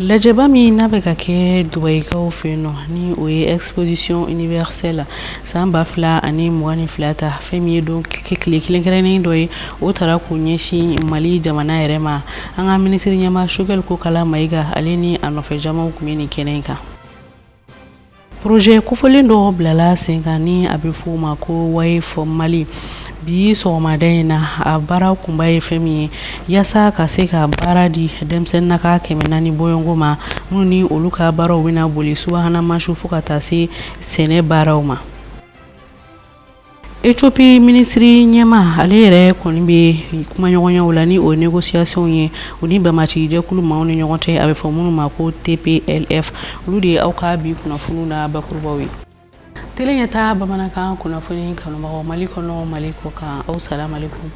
Lajɛba min n'a bɛ ka kɛ Dubayikaw fɛ yen nɔ ni o ye exposition universelle san 2022 ta fɛn min ye don tile kelenkɛrɛnnen dɔ ye o tara k'u ɲɛsin Mali jamana yɛrɛ ma an ka minisiri ɲɛma Choguel Kokala Mayiga ale ni a nɔfɛ jamaw tun bɛ nin kɛnɛ in kan. Projet kofɔlen dɔ bilala sen kan ni a bɛ f'o ma ko Way for Mali bi sɔgɔmada in na a baara kunba ye fɛn min ye yaasa ka se ka baara di denmisɛnnin na ka 400 bɔɲɔgɔnko ma minnu ni olu ka baaraw bɛna boli subahana mansiw fo ka taa se sɛnɛ baaraw ma. Ethiopie ministri ɲɛma ale yɛrɛ kɔni bɛ kumaɲɔgɔnyaw la ni o négociation ye o ni bɛnbati jɛkulu maaw ni ɲɔgɔn cɛ a bɛ fɔ minnu ma ko TPLF olu de ye aw ka bi kunnafoniw na bakurubaw ye. Tele ɲɛtaa bamanankan kunnafoni kanubagaw Mali kɔnɔ Mali kɔ kan aw salamu alaikum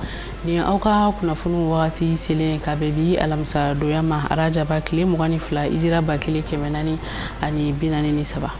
ni aw ka kunnafoniw wagati selen ka bɛn bi alamisa donya ma arajaba tile 22 hijira 1443.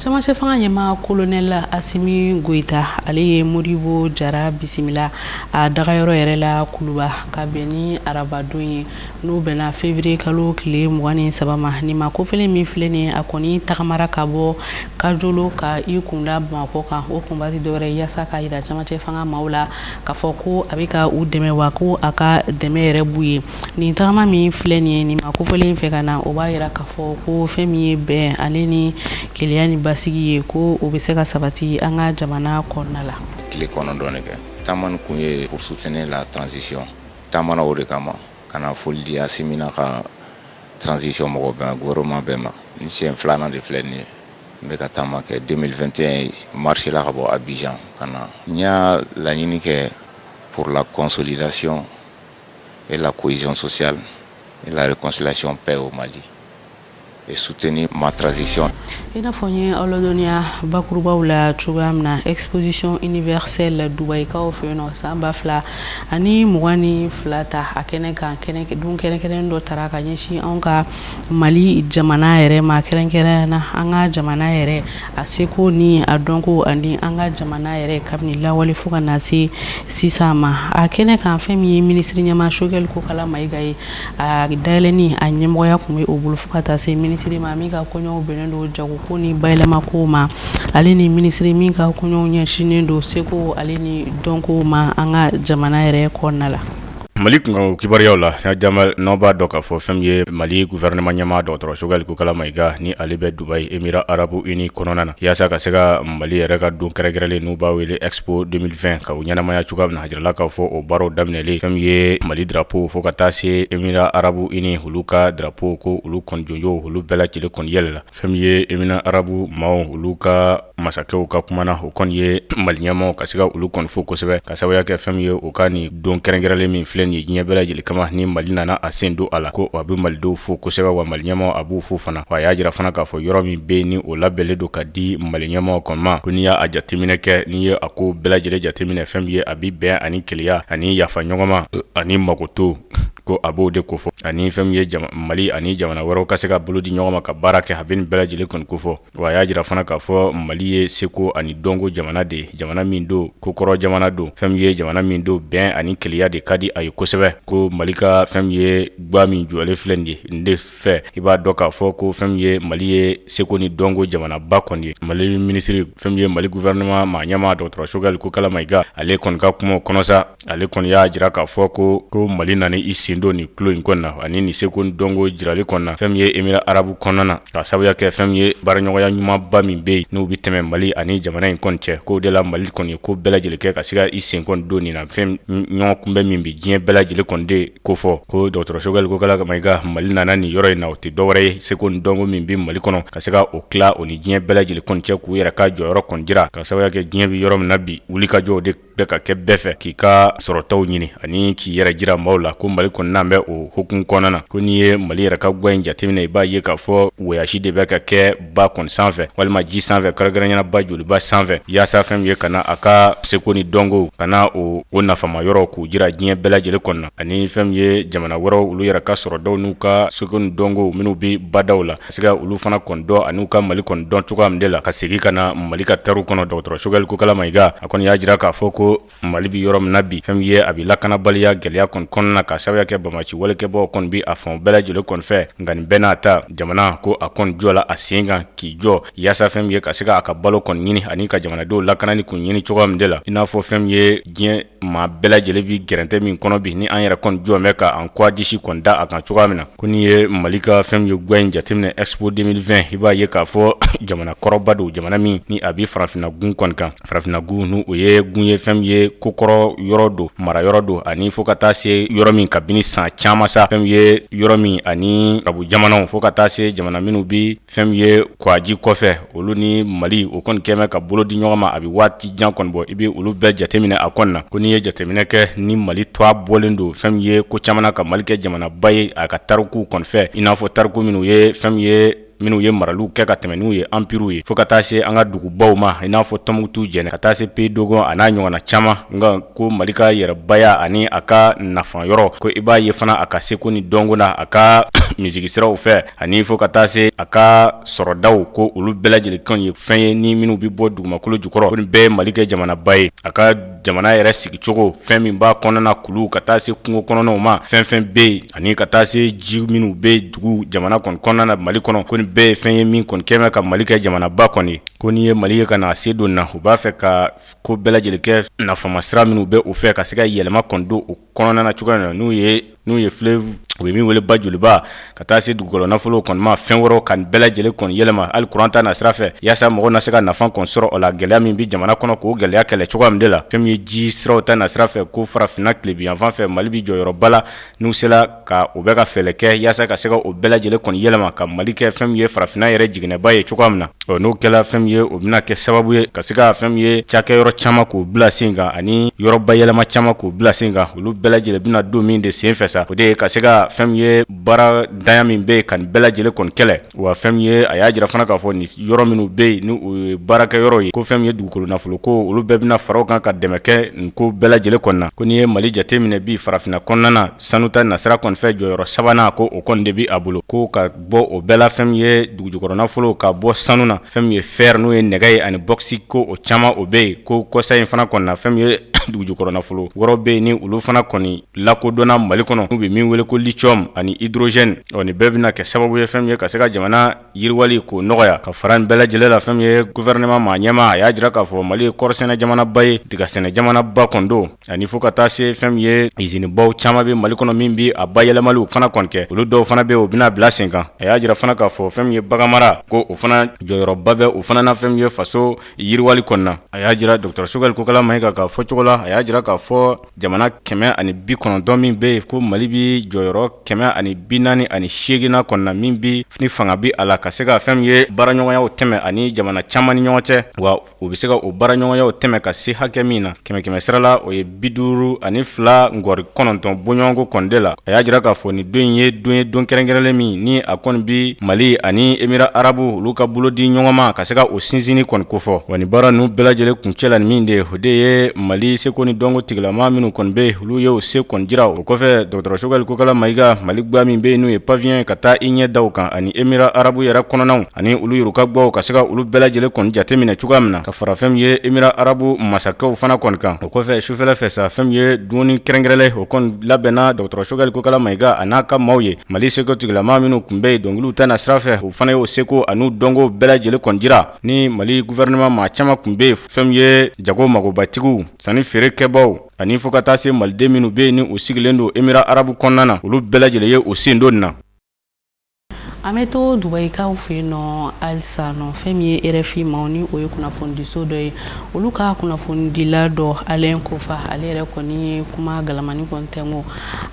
Camancɛ fanga ɲɛma colonel Asimi Goita ale ye Modibo Jara bisimila a dagayɔrɔ yɛrɛ la Kuluba ka bɛn ni arabadon ye n'u bɛnna février kalo tile 23 ma ni ma kofɛlen min filɛ nin a kɔni tagamara ka bɔ Kajolo ka i kunda Bamakɔ kan o kunba tɛ dɔwɛrɛ yaasa ka yira camancɛ fanga maaw la ka fɔ ko a bɛ ka u dɛmɛ wa ko a ka dɛmɛ yɛrɛ b'u ye nin tagama min filɛ nin ye nin ma kofɛlen fɛ ka na o b'a yira ka fɔ ko fɛn min ye bɛn ale ni keleya ni basigi ye ko o bɛ se ka sabati an ka jamana kɔnɔna la. Tile kɔnɔntɔn de kɛ taama kun ye pour soutenir la transition taamana o de kama kana foli di Asimina ka transition mɔgɔ bɛɛ gouvernement bɛɛ ma ni siɲɛ filanan de filɛ nin ye n bɛ ka taama kɛ 2021 marché la ka bɔ Abidjan ka na n y'a laɲini kɛ pour la consolidation et la cohésion sociale et la réconciliation paix au Mali et soutenir ma transition. I n'a fɔ n ye aw ladɔnniya bakurubaw la cogoya min na exposition universelle Dubayikaw fɛ yen nɔ san 2022 ta a kɛnɛ kan dun kɛrɛnkɛrɛnnen dɔ tara ka ɲɛsin anw ka Mali jamana yɛrɛ ma kɛrɛnkɛrɛnnen na an ka jamana yɛrɛ a seko ni a dɔnko ani an ka jamana yɛrɛ kabini lawale fo ka na se sisan ma a kɛnɛ kan fɛn min ye minisiri ɲɛma Choguel Kokala Mayiga ye a dayɛlɛni a ɲɛmɔgɔya tun bɛ o bolo fo ka taa se minisiri ma min ka kɔɲɔw bɛnnen don jago ko ni bayɛlɛma ko ma ale ni minisiri min ka kɔɲɔw ɲɛsinnen don seko ale ni dɔnko ma an ka jamana yɛrɛ kɔnɔna la. Mali kunkan kibaruyaw la n'aw b'a dɔn k'a fɔ fɛn ye Mali gouvernement ɲɛma Dr Choguel Kokala Mayiga ni ale bɛ Dubai Émirats Arabes Unis kɔnɔna na yaasa ka se ka Mali yɛrɛ ka don kɛrɛnkɛrɛnlen n'u b'a wele Expo 2020 ka u ɲɛnamaya cogoya min na a jirala k'a fɔ o baaraw daminɛlen fɛn ye Mali drapeau fo ka taa se Émirats Arabes Unis olu ka drapeau ko olu kɔni jɔnjɔw olu bɛɛ lajɛlen kɔni yɛlɛla fɛn ye Émirats Arabes maaw olu ka masakɛw ka kumana o kɔni ye Mali ɲɛmaw ka se ka olu kɔni fo kosɛbɛ ka sababuya kɛ fɛn ye o ka ni don kɛrɛnkɛrɛnlen min filɛ ni diɲɛ bɛɛ lajɛlen kama ni Mali nana a sen don a la ko a bɛ Malidenw fo kosɛbɛ wa Mali ɲɛmaw a b'u fo fana wa a y'a jira fana k'a fɔ yɔrɔ min bɛ ni o labɛnlen don ka di Mali ɲɛmaw kɔni ma ko n'i y'a jateminɛ kɛ n'i ye a ko bɛɛ lajɛlen jateminɛ fɛn ye a bɛ bɛn ani keleya ani yafa ɲɔgɔn ma ani makoto ko a b'o de kofɔ ani fɛn ye Mali ani jamana wɛrɛw ka se ka bolo di ɲɔgɔn ma ka baara kɛ a bɛ nin bɛɛ lajɛlen kɔni kofɔ wa a y'a jira fana k'a fɔ Mali ye seko ani dɔnko jamana de jamana min don kokɔrɔ jamana don fɛn ye jamana min don bɛn ani keleya de ka di a ye kosɛbɛ ko Mali ka fɛn ye gba min jɔlen filɛ nin ye n de fɛ i b'a dɔn k'a fɔ ko fɛn ye Mali ye seko ni dɔnko jamana ba kɔni ye Mali ministre fɛn ye Mali gouvernement maa ɲɛma Dr Choguel Kokala Mayiga ale kɔni ka kuma kɔnɔ sa ale kɔni y'a jira k'a fɔ ko Mali nana i sen don ni kulo in kɔnɔ na ani ni seko ni dɔnko jirali kɔnɔ na fɛn ye Émirats Arabes kɔnɔ na ka sababuya kɛ fɛn ye baaraɲɔgɔnya ɲumanba min bɛ yen n'u bɛ tɛmɛ Mali ani jamana in kɔni cɛ ko de la Mali kɔni ye ko bɛɛ lajɛlen kɛ ka se ka i sen kɔni don nin na fɛn ɲɔgɔn kunbɛn min bɛ diɲɛ bɛɛ lajɛlen kɔni de ko fɔ ko Dr Choguel Kokala Mayiga Mali nana nin yɔrɔ in na o tɛ dɔwɛrɛ ye seko ni dɔnko min bɛ Mali kɔnɔ ka se ka o tila o ni diɲɛ bɛɛ lajɛlen kɔni cɛ k'u yɛrɛ ka jɔyɔrɔ kɔni jira ka sababuya kɛ diɲɛ bɛ yɔrɔ min na bi wuli ka jɔ de bɛ ka kɛ bɛɛ fɛ k'i ka sɔrɔtaw ɲini ani k'i yɛrɛ jira maaw la ko Mali kɔni kɔnɔna bɛ o hukumu kɔnɔna na ko ni ye Mali yɛrɛ ka gwa in jateminɛ i b'a ye k'a fɔ wɔyasi de bɛ ka kɛ ba kɔni sanfɛ walima ji sanfɛ kɛrɛnkɛrɛnnenya ba joliba sanfɛ yaasa fɛn min ye kana a ka seko ni dɔnko kana o nafama yɔrɔ k'u jira diɲɛ bɛɛ lajɛlen kɔnɔna ani fɛn min ye jamana wɛrɛw olu yɛrɛ ka sɔrɔdaw n'u ka seko ni dɔnko minnu bi badaw la ka se ka olu fana kɔni dɔn an'u ka Mali kɔni dɔn cogoya min de la ka segin ka na Mali ka tariw kɔnɔ dɔgɔtɔrɔ Choguel Kokala Mayiga a kɔni y'a jira k'a fɔ ko Mali bi yɔrɔ min na bi fɛn min ye a bi lakanabaliya gɛlɛya kɔni kɔnɔna ka sababuya kɛ bamaci walekɛbaaw kɔni bi a fɛn bɛɛ lajɛlen kɔni fɛ nka nin bɛɛ n'a ta jamana ko a kɔni jɔ la a sen kan k'i jɔ yaasa fɛn min ye ka se ka a ka balo kɔni ɲini ani ka jamanadenw lakanani kun ɲini cogoya min de la i n'a fɔ fɛn min ye diɲɛ maa bɛɛ lajɛlen bi gɛrɛntɛ min kɔnɔ bi ni an yɛrɛ kɔni jɔn bɛ ka an kɔ disi kɔni da a kan cogoya min na ko ni ye Mali ka fɛn min ye gwa in jateminɛ Expo 2020 i b'a ye k'a fɔ jamana kɔrɔba don jamana min ni a bi farafinna gun kɔni kan farafinna gun nu o ye gun ye fɛn min ye kokɔrɔ yɔrɔ don mara yɔrɔ don ani fo ka taa se yɔrɔ min kabini san caman sa fɛn min ye yɔrɔ min ani arabu jamanaw fo ka taa se jamana minnu bi fɛn min ye kwaji kɔfɛ olu ni Mali o kɔni kɛmɛ ka bolo di ɲɔgɔn ma a bi waati jan kɔni bɔ i bi olu bɛɛ jateminɛ a kɔni na ko ni ye jateminɛ kɛ ni Mali tɔ bɔlen don fɛn min ye ko caman ka Mali kɛ jamanaba ye a ka tariku kɔni fɛ i n'a fɔ tariku minnu ye fɛn min ye minnu ye maraliw kɛ ka tɛmɛ n'u ye empire ye fo ka taa se an ka dugubaw ma i n'a fɔ Tɔnbukutu jɛnɛ ka taa se Pays Dogon a n'a ɲɔgɔnna caman nka ko Mali ka yɛrɛbaya ani a ka nafa yɔrɔ ko i b'a ye fana a ka seko ni dɔnko na a ka misigi siraw fɛ ani fo ka taa se a ka sɔrɔdaw ko olu bɛɛ lajɛlen kan ye fɛn ye ni minnu bi bɔ dugumakolo jukɔrɔ ko nin bɛɛ ye Mali kɛ jamanaba ye a ka jamana yɛrɛ sigi cogo fɛn min b'a kɔnɔna kulu ka taa se kungo kɔnɔnaw ma fɛn bɛ yen ani ka taa se ji minnu bɛ dugu jamana kɔnɔna na Mali kɔnɔ ko nin bɛɛ ye fɛn ye min kɔni kɛmɛ ka Mali kɛ jamanaba kɔni ko ni ye Mali ye ka na se don na u b'a fɛ ka ko bɛɛ lajɛlen kɛ nafama sira minnu bɛ u fɛ ka se ka yɛlɛma kɔni don o kɔnɔna na cogoya min na n'u ye fleuve u bɛ min wele ba joliba ka taa se dugukolo nafolo kɔni ma fɛn wɛrɛw ka bɛɛ lajɛlen kɔni yɛlɛma hali courant ta na sira fɛ yaasa mɔgɔw na se ka nafa kɔni sɔrɔ o la gɛlɛya min bi jamana kɔnɔ k'o gɛlɛya kɛlɛ cogoya min de la fɛn min ye ji siraw ta na sira fɛ ko farafinna tilebi yan fan fɛ Mali bi jɔyɔrɔba la n'u sera ka o bɛ ka fɛlɛ kɛ yaasa ka se ka o bɛɛ lajɛlen kɔni yɛlɛma ka Mali kɛ fɛn min ye farafinna yɛrɛ jiginɛba ye cogoya min na n'o kɛla fɛn min ye o bɛna kɛ sababu ye ka se ka fɛn min ye cakɛyɔrɔ caman k'o bila sen kan ani yɔrɔba yɛlɛma caman k'o bila sen kan olu bɛɛ lajɛlen bɛna don min de sen fɛ sa o de ye ka se ka fɛn min ye baara danya min bɛ yen ka nin bɛɛ lajɛlen kɔni kɛlɛ wa fɛn min ye a y'a jira fana k'a fɔ nin yɔrɔ minnu bɛ yen ni o ye baarakɛ yɔrɔ ye ko fɛn min ye dugukolo nafolo ko olu bɛɛ bɛna fara o kan ka dɛmɛ kɛ nin ko bɛɛ lajɛlen kɔni na ko n'i ye Mali jateminɛ bi farafinna kɔnɔna na sanu ta nasira kɔni fɛ jɔyɔrɔ sabanan ko o kɔni de bi a bolo ko ka bɔ o bɛɛ la fɛn min ye dugujukɔrɔ nafolo ka bɔ sanu na fɛn min ye fer n'o ye nɛgɛ ye ani bɔkisi ko o caman o bɛ yen ko kɔsa in fana kɔni na fɛn min ye dugujukɔrɔ nafolo wɔrɔ bɛ yen ni olu fana kɔni lakodɔnna Mali kɔnɔ n'u bɛ min wele ko lithium ani hydrogène nin bɛɛ bɛna kɛ sababu ye fɛn min ye ka se ka jamana yiriwali k'o nɔgɔya ka fara nin bɛɛ lajɛlen la fɛn min ye gouvernement maa ɲɛma a y'a jira k'a fɔ Mali ye kɔɔrisɛnɛ jamanaba ye tigasɛnɛ jamanaba kɔni don ani fo ka taa se fɛn min ye usine baw caman bɛ Mali kɔnɔ min bi a bayɛlɛmaliw fana kɔni kɛ olu dɔw fana bɛ o bɛna bila sen kan a y'a jira fana k'a fɔ fɛn min ye baganmara ko o fana jɔyɔrɔba bɛ o fana na fɛn min ye faso yiriwali kɔni na a y'a jira Dr Choguel Kokala Mayiga k'a fɔ cogo la a y'a jira k'a fɔ jamana 190 min bɛ yen ko Mali bi jɔyɔrɔ 148 na kɔni na min bi ni fanga bi a la ka se ka fɛn min ye baaraɲɔgɔnyaw tɛmɛ ani jamana caman ni ɲɔgɔn cɛ wa u bɛ se ka o baaraɲɔgɔnyaw tɛmɛ ka se hakɛ min na 100 sira la o ye 52 ngɔri 9 bɔɲɔgɔnko kɔni de la a y'a jira k'a fɔ ni don in ye don kɛrɛnkɛrɛnlen min ni a kɔni bi Mali ani Émirats Arabes olu ka bolo di ɲɔgɔn ma ka se ka o sinsinni kɔni kofɔ wa ni baara ninnu bɛɛ lajɛlen kuncɛ la ni min de o de ye Mali seko ni dɔnko tigilama minnu kɔni bɛ olu ye o se kɔni jira o kɔfɛ Dr Choguel Kokala Mayiga Mali gba min bɛ yen n'o ye pavillon ka taa i ɲɛ daw kan ani Émirats Arabes yɛrɛ kɔnɔnaw ani olu yuruka gbaw ka se ka olu bɛɛ lajɛlen kɔni jateminɛ cogoya min na ka fara fɛn min ye Émirats Arabes masakɛw fana kɔni kan o kɔfɛ sufɛla fɛ sa fɛn min ye dumuni kɛrɛnkɛrɛnlen o kɔni labɛnna Dr Choguel Kokala Mayiga a n'a ka maaw ye Mali seko tigilama minnu kun bɛ yen dɔnkiliw ta na sira fɛ o fana ye o seko a n'u dɔnko bɛɛ lajɛlen kɔni jira ni Mali gouvernement maa caman kun bɛ yen fɛn min ye jago magobatigiw sanni feere kɛbaw ani fo ka taa se maliden minnu bɛ yen ni o sigilen don Émirats Arabes kɔnɔna na olu bɛɛ lajɛlen ye o sen don na an bɛ to Dubayikaw fɛ yen nɔ halisa nɔ fɛn min ye RFI maaw ni o ye kunnafonidiso dɔ ye olu ka kunnafonidila dɔ Alain Kofa ale yɛrɛ kɔni ye kuma galamani kɔni tɛ n ko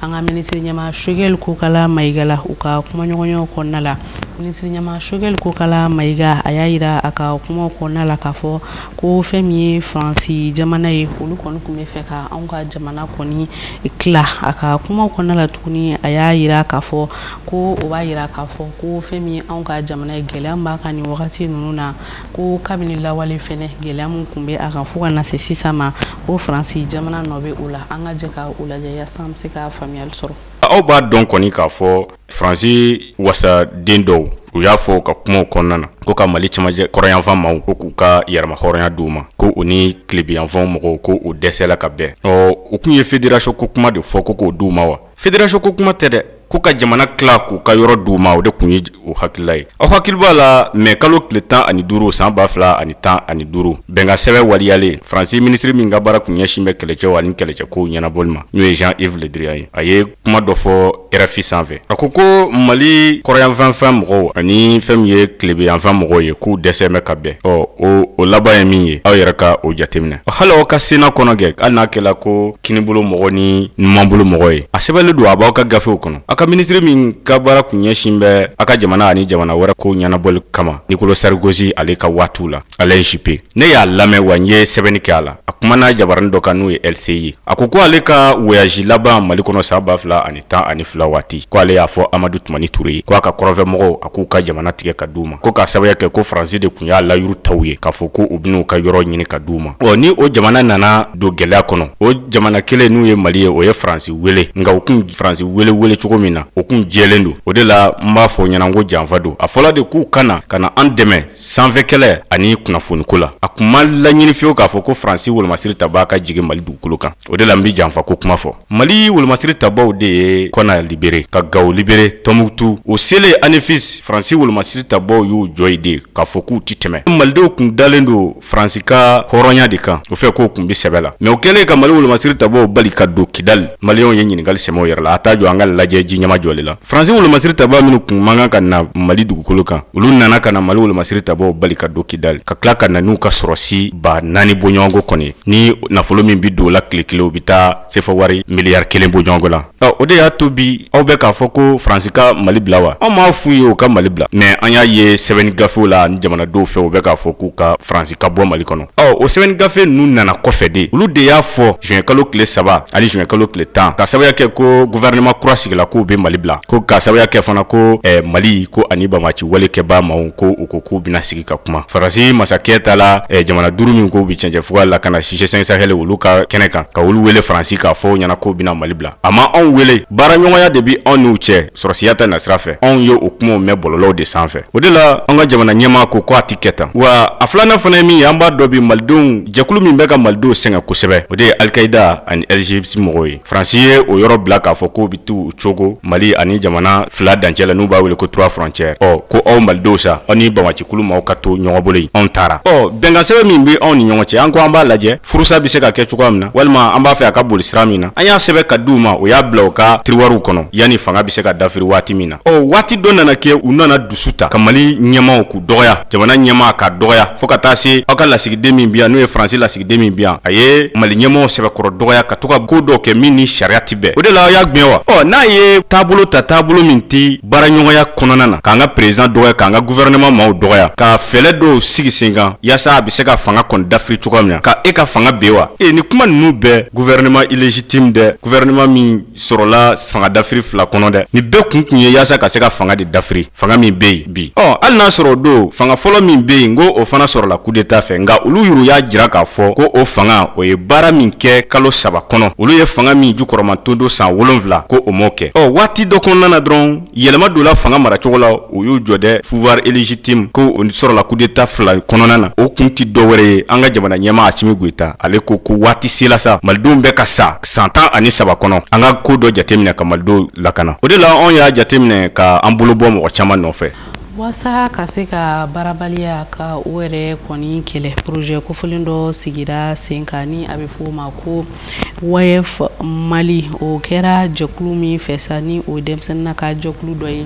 an ka minisiri ɲɛma Choguel Kokala Mayiga la u ka kumaɲɔgɔnyaw kɔnɔna la Ministre ɲama Choguel Kokala Maïga a y'a yira a ka kuma kɔnɔna la k'a fɔ ko fɛn min ye Faransi jamana ye olu kɔni tun bɛ fɛ ka anw ka jamana kɔni tila a ka kuma kɔnɔna la tuguni a y'a yira k'a fɔ ko o b'a yira k'a fɔ ko fɛn min ye anw ka jamana ye gɛlɛya min b'a kan nin wagati ninnu na ko kabini lawale fɛnɛ gɛlɛya min tun bɛ a kan fo ka na se sisan ma ko Faransi jamana nɔ bɛ o la an ka jɛ ka o lajɛ yaasa an bɛ se ka faamuyali sɔrɔ. Aw b'a dɔn kɔni k'a fɔ Faransi wasaden dɔw u y'a fɔ ka kumaw kɔnɔna na ko ka Mali cɛmancɛ kɔrɔyanfan maaw ko k'u ka yɛrɛma hɔrɔnya d'u ma ko u ni tilebiyanfanw mɔgɔw ko u dɛsɛla ka bɛn u tun ye fédération ko kuma de fɔ ko k'o d'u ma wa fédération ko kuma tɛ dɛ ko ka jamana tila k'u ka yɔrɔ d'u ma o de tun ye o hakilila ye aw hakili b'a la mais kalo tile 15 san 2015 bɛnka sɛbɛn waliyalen Faransi ministre min ka baara kun ɲɛsin bɛ kɛlɛcɛw ani kɛlɛcɛkow ɲɛnabɔli ma n'o ye Jean-Yves Le Drian ye a ye kuma dɔ fɔ RFI sanfɛ a ko Mali kɔrɔyanfan mɔgɔw ani fɛn min ye tilebiyanfan mɔgɔw ye k'u dɛsɛ bɛ ka bɛn o laban ye min ye aw yɛrɛ ka o jateminɛ hali aw ka Sénat kɔnɔ kɛ hali n'a kɛla ko kinibolo mɔgɔ ni numanbolo mɔgɔ ye a sɛbɛnlen don a b'aw ka gafew kɔnɔ a ka ministre min ka baara kun ɲɛsin bɛ a ka jamana ani jamana wɛrɛ ko ɲɛnabɔli kama Nicolas Sarkozy ale ka waatiw la Alain Juppé ne y'a lamɛn wa n ye sɛbɛnni kɛ a la a kumana jabarin dɔ kan n'o ye LCI a ko ale ka voyage laban Mali kɔnɔ san 2012 waati ko ale y'a fɔ Amadou Toumani Touré ye ko a ka kɔrɔnfɛ mɔgɔw a k'u ka jamana tigɛ ka d'u ma ko k'a sababuya kɛ ko Faransi de kun y'a layuru taw ye k'a fɔ ko u bɛn'u ka yɔrɔ ɲini ka d'u ma ni o jamana nana don gɛlɛya kɔnɔ o jamana kelen n'u ye Mali ye o ye Faransi wele nka u kun Faransi wele cogo min na o kun jɛlen don o de la n b'a fɔ ɲɛna ko janfa don a fɔla de k'u kana an dɛmɛ sanfɛ kɛlɛ ani kunnafoniko la a kun ma laɲini fiyewu k'a fɔ ko Faransi wolomasiri ta b'a ka jigin Mali dugukolo kan o de la n bɛ janfa ko kuma fɔ Mali wolomasiri tabaw de ye Kɔna libéré ka Gawo libéré Tombouctou o selen ANEFIS Faransi wolomasiri tabaw y'u jɔ yen de k'a fɔ k'u ti tɛmɛ Malidenw kun dalen don Faransi ka hɔrɔnya de kan o fɛ k'o kun bɛ sɛbɛ la mais o kɛlen ka Mali wolomasiri tabaw bali ka don Kidali maliyɛnw ye ɲininkali sɛmɛ o yɛrɛ la a t'a jɔ an ka lajɛ ji ɲɛma jɔlen la Faransi wolomasiri tabaw minnu kun man kan ka na Mali dugukolo kan olu nana ka na Mali wolomasiri tabaw bali ka don Kidali ka tila ka na n'u ka sɔrɔsi ba 4 bɔɲɔgɔnko kɔni ni nafolo min bi don o la tile kelen u bi taa sefa wari miliyari 1 bɔɲɔgɔnko la o de y'a to bi aw bɛ k'a fɔ ko Faransi ka Mali bila wa anw m'a f'u ye u ka Mali bila mais an y'a ye sɛbɛnni gafew la ni jamanadenw fɛ u bɛ k'a fɔ k'u ka Faransi ka bɔ Mali kɔnɔ o sɛbɛnni gafe ninnu nana kɔfɛ de olu de y'a fɔ juin kalo tile 3 ani juin kalo tile 10 ka sababuya kɛ ko gouvernement kura sigila k'u bɛ Mali bila ko ka sababuya kɛ fana ko Mali ko ani bamaci walekɛba maaw ko u ko k'u bɛna sigi ka kuma Faransi masakɛ ta la jamana 5 min ko bi cɛncɛn fuga la ka na G5 Sahel olu ka kɛnɛ kan ka olu wele Faransi k'a fɔ ɲɛna k'u bɛna Mali bila a ma anw wele baaraɲɔgɔnya de bi anw n'u cɛ sɔrɔsiya ta nasira fɛ anw ye o kumaw mɛn bɔlɔlɔw de sanfɛ o de la an ka jamana ɲɛmaa ko a ti kɛ tan wa a filanan fana ye min ye an b'a dɔ bi malidenw jɛkulu min bɛ ka malidenw sɛgɛn kosɛbɛ o de ye Al-Qaïda ani LGBC mɔgɔw ye Faransi ye o yɔrɔ bila k'a fɔ k'u bi t'u cogo Mali ani jamana fila dancɛ la n'u b'a wele ko 3 frontières ko aw malidenw sa aw ni bamacikulu maaw ka to ɲɔgɔn bolo yen anw taara bɛnkan sɛbɛn min bɛ anw ni ɲɔgɔn cɛ an ko an b'a lajɛ furusa bɛ se ka kɛ cogoya min na walima an b'a fɛ a ka boli sira min na an y'a sɛbɛn ka d'u ma o y'a bila u ka tiroiruw kɔnɔ yanni fanga bɛ se ka dafiri waati min na waati dɔ nana kɛ u nana dusu ta ka Mali ɲɛmaaw k'u dɔgɔya jamana ɲɛmaa ka dɔgɔya fo ka taa se aw ka lasigiden min bi yan n'o ye Faransi lasigiden min bi yan a ye Mali ɲɛmaaw sɛbɛkɔrɔ dɔgɔya ka to ka ko dɔw kɛ min ni sariya ti bɛn o de la aw y'a gɛn wa n'a ye taabolo min ti baaraɲɔgɔnya kɔnɔna na k'an ka président dɔgɔya k'an ka gouvernement maaw dɔgɔya ka fɛlɛ dɔw sigi sen kan yaasa a bɛ se ka fanga kɔni dafiri cogoya min na ka e ka fanga ben wa ni kuma ninnu bɛɛ gouvernement illégitime dɛ gouvernement min sɔrɔla fanga dafiri 2 kɔnɔ dɛ ni bɛɛ kun ye yaasa ka se ka fanga de dafiri fanga min bɛ yen bi hali n'a sɔrɔ o don fanga fɔlɔ min bɛ yen ko o fana sɔrɔla coup d'état fɛ nka olu yɛrɛ y'a jira k'a fɔ ko o fanga o ye baara min kɛ kalo 3 kɔnɔ olu ye fanga min jukɔrɔmaton don san 7 ko o m'o kɛ waati dɔ kɔnɔna na dɔrɔn yɛlɛma donna fanga maracogo la o y'u jɔ dɛ pouvoir illégitime ko o sɔrɔla coup d'état 2 kɔnɔna na o kun ti dɔ wɛrɛ ye an ka jamana ɲɛmaa Assimi Goïta ale ko waati sela sa malidenw bɛ ka sa san 13 kɔnɔ an ka ko dɔ jateminɛ ka malidenw lakana o de la anw y'a jateminɛ ka an bolo bɔ mɔgɔ caman nɔfɛ wasa ka se ka baarabaliya ka o yɛrɛ kɔni kɛlɛ projet kofɔlen dɔ sigira sen kan ni a bɛ fɔ o ma ko WAEF Mali o kɛra jɛkulu min fɛ sa ni o denmisɛnnin ka jɛkulu dɔ ye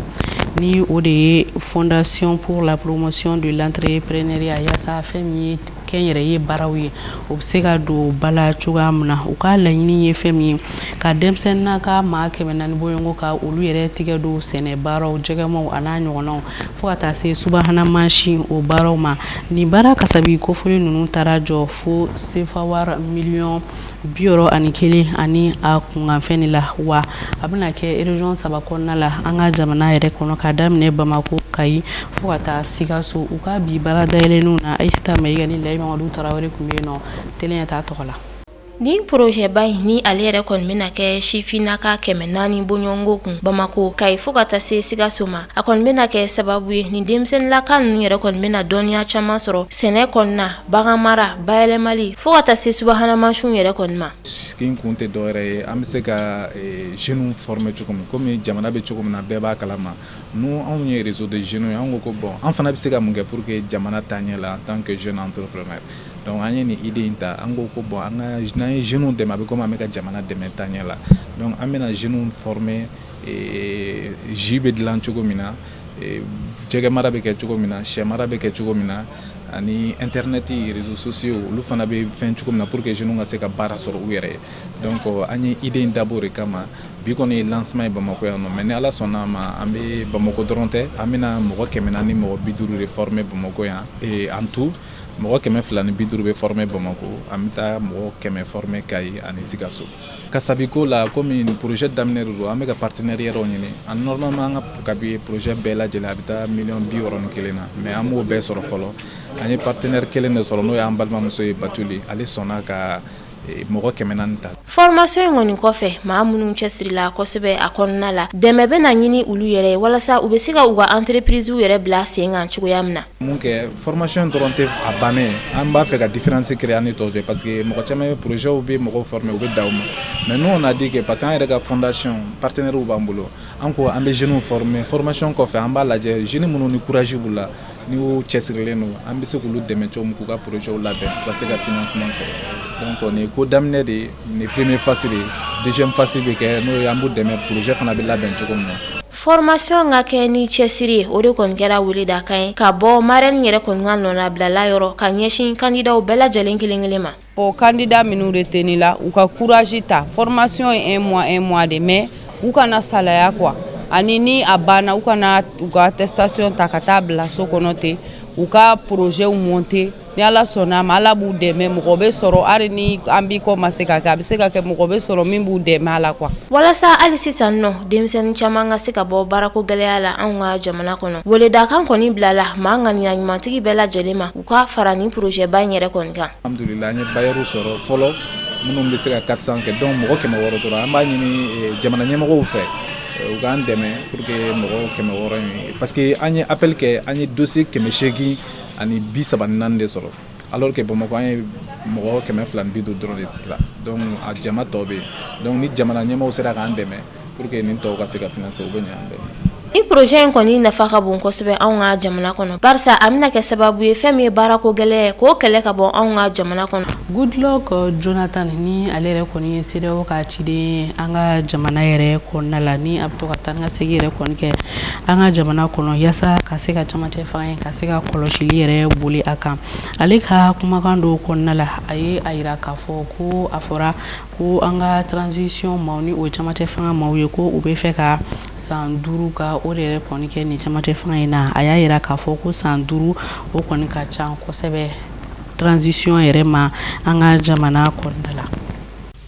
ni o de ye Fondation pour la promotion de l'entrepreneuriat yaasa fɛn min ye kɛnyɛrɛ ye baaraw ye o bɛ se ka don bala cogoya min na u ka laɲini ye fɛn min ye ka denmisɛnnin n'a ka maa 400 bɔɲɔgɔn ka olu yɛrɛ tigɛ don sɛnɛ baaraw jɛgɛmaw a n'a ɲɔgɔnnaw fo ka taa se subahana mansin o baaraw ma nin baara kasabi kofɔli ninnu taara jɔ fo sefa wari miliyɔn 61 ani a kunkanfɛn de la wa a bɛna kɛ région 3 kɔnɔna la an ka jamana yɛrɛ kɔnɔ ka daminɛ Bamako Kayi fo ka taa Sikaso u ka bi baara dayɛlɛnniw na Ayisata Mayiga ni Layi Mamadu Tarawele tun bɛ yen nɔ teliya t'a tɔgɔ la. Ni projet ba ni ale yɛrɛ kɔni bɛna kɛ sifinnaka 400 bɔɲɔgɔnko kun Bamako Kayi fo ka taa se Sikaso ma a kɔni bɛna kɛ sababu ye ni denmisɛnninlaka ninnu yɛrɛ kɔni bɛna dɔnniya caman sɔrɔ sɛnɛ kɔnɔna bagan mara bayɛlɛmali fo ka taa se subahana mansinw yɛrɛ kɔni ma. Kin kun tɛ dɔwɛrɛ ye an bɛ se ka jeunes former cogo min komi jamana bɛ cogo min na bɛɛ b'a kalama nous anw ye réseau de jeunes ye an ko ko bon an fana bɛ se ka mun kɛ pour que jamana taa ɲɛ la en tant que jeune entrepreneur donc an ye nin idée in ta an ko bon an ka n'an ye jeunes dɛmɛ a bɛ komi an bɛ ka jamana dɛmɛ taa ɲɛ la donc an bɛna jeunes former ji bɛ dilan cogo min na jɛgɛ mara bɛ kɛ cogo min na sɛ mara bɛ kɛ cogo min na ani internet réseaux sociaux olu fana bɛ fɛn cogo min na pour que jeunes ka se ka baara sɔrɔ u yɛrɛ ye donc an ye idée in dabɔ o de kama bi kɔni ye lancement ye Bamako yan nɔ mais ni Ala sɔnna a ma an bɛ Bamako dɔrɔn tɛ an bɛna mɔgɔ 400 ni mɔgɔ 50 de former Bamako yan en tout mɔgɔ 200 ni 50 bɛ former Bamako an bɛ taa mɔgɔ 100 former Kayi ani Sikaso kasabiko la komi projet daminɛ don an bɛ ka partenaire yɛrɛw ɲini an normalement an ka kabi projet bɛɛ lajɛlen a bɛ taa $61 na mais an b'o bɛɛ sɔrɔ fɔlɔ an ye partenaire kelen de sɔrɔ n'o y'an balimamuso ye Batuli ale sɔnna ka mɔgɔ 400 ta. Formation in kɔni kɔfɛ maa minnu cɛsirila kosɛbɛ a kɔnɔna la dɛmɛ bɛna ɲini olu yɛrɛ ye walasa u bɛ se ka u ka entreprise yɛrɛ bila sen kan cogoya min na. Mun kɛ formation dɔrɔn tɛ a bannen an b'a fɛ ka différence créer ani tɔw cɛ parce que mɔgɔ caman ye projet u bɛ mɔgɔw former u bɛ da u ma mais nous on a dit que parce que an yɛrɛ ka fondation partenaire b'an bolo an ko an bɛ jeunes former formation kɔfɛ an b'a lajɛ jeunes minnu ni courage b'u la ni u cɛsirilen don an bɛ se k'olu dɛmɛ cogo min k'u ka projet labɛn u ka se ka financement sɔrɔ donc nin ko daminɛ de ni première phase de deuxième phase bɛ kɛ n'o ye an b'u dɛmɛ projet fana bɛ labɛn cogo min na. Formation ka kɛ ni cɛsiri ye o de kɔni kɛra wele da kan ye ka bɔ marraine yɛrɛ kɔni ka nɔnabilala yɔrɔ ka ɲɛsin candidat bɛɛ lajɛlen kelen-kelen ma. O candidat minnu retenir la u ka courage ta formation ye un mois de mais u kana salaya quoi ani ni a banna u kana u ka attestation ta ka taa bila so kɔnɔ ten u ka projet monter ni Ala sɔnna ma Ala b'u dɛmɛ mɔgɔ bɛ sɔrɔ hali ni an bi ko ma se ka kɛ a bɛ se ka kɛ mɔgɔ bɛ sɔrɔ min b'u dɛmɛ a la quoi. Walasa hali sisan nɔ denmisɛnnin caman ka se ka bɔ baarako gɛlɛya la anw ka jamana kɔnɔ weledakan kɔni bilala maa ŋaniya ɲumantigi bɛɛ lajɛlen ma u ka fara ni projet ba in yɛrɛ kɔni kan. Alhamdulillah an ye bailleur sɔrɔ fɔlɔ minnu bɛ se ka 400 kɛ donc mɔgɔ 600 dɔrɔn an b'a ɲini jamana ɲɛmɔgɔw fɛ u k'an dɛmɛ pour que mɔgɔ 600 in parce que an ye appel kɛ an ye dossier 800 ani 34 de sɔrɔ alors que Bamako an ye mɔgɔ 250 dɔrɔn de dilan donc a jama tɔ bɛ yen donc ni jamana ɲɛmɔgɔw sera k'an dɛmɛ pour que nin tɔw ka se ka financer u bɛ ɲɛ an bɛɛ. Ni projet in kɔni nafa ka bon kosɛbɛ anw ka jamana kɔnɔ barisa a bɛna kɛ sababu ye fɛn min ye baarako gɛlɛya ye k'o kɛlɛ ka bɔ anw ka jamana kɔnɔ. Goodluck Jonathan ni ale yɛrɛ kɔni ye CEDEAO ka ciden an ka jamana yɛrɛ kɔnɔna la ni a bɛ to ka taa ni ka segin yɛrɛ kɔni kɛ an ka jamana kɔnɔ yaasa ka se ka camancɛ fanga ye ka se ka kɔlɔsili yɛrɛ boli a kan ale ka kumakan dɔw kɔnɔna la a ye a yira k'a fɔ ko a fɔra ko an ka transition maaw ni o camancɛ fanga maaw ye ko u bɛ fɛ ka san 5 ka o de yɛrɛ kɔni kɛ ni camancɛ fanga in na a y'a yira k'a fɔ ko san 5 o kɔni ka ca kosɛbɛ transition yɛrɛ ma an ka jamana kɔnɔna la.